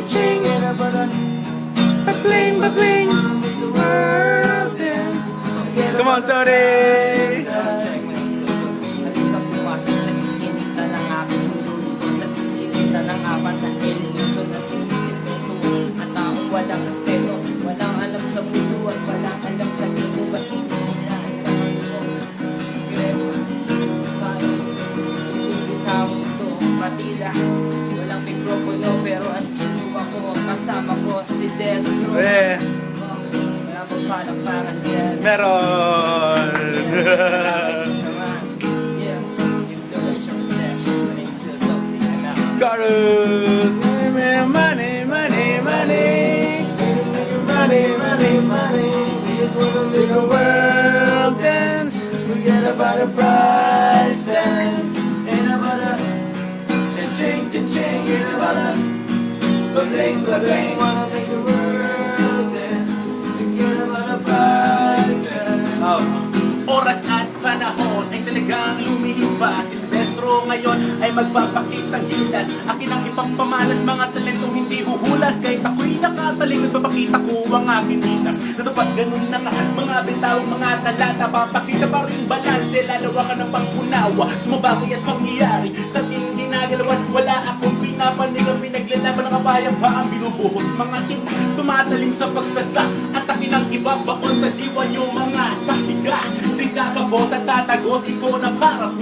cha-ching. Ba-bling, ba-bling. World dance. Come on, sorry. Sa iskinita ng aking mundo, sa iskinita ng apat na elemento na sinisipento. At ako walang respeto, walang alam sa mundo at walang alam sa ito. Ba't hindi nila alam ko? Sikreto, tayo, ibibitaw ito, patila. Walang mikropono pero andito ako, kasama ko si Destro. Wala mo palakpakan dyan. Meron. Carus, money, money, money, money, money, money. We just wanna make a world dance. Forget about a price tag. Ain't about a cha-ching, cha-ching. Ain't about a bling, bling. Wanna make a world dance. Forget about a price tag. Oras at panahon ay talagang lumilipas. Si Destro ngayon ay magpapakitang gilas. Akin ang ipagpamalas, mga talentong hindi huhulas. Kahit ako'y nakataling, nagpapakita ko ang aking tinas. Natapat ganun na nga, mga bintawang mga talata. Papakita pa rin balanse, lalawakan ng pangunawa sa mga bagay at pangyayari. Sa ating ginagalawan, wala akong pinapanig. Ang pinaglalaban ng kapayapaan, binubuhos mga tinta, tumatalim sa pagtasa. At akin ang ibabaon sa diwa nyo mga kahiga. Di kakabos at tatagos, ikaw na parang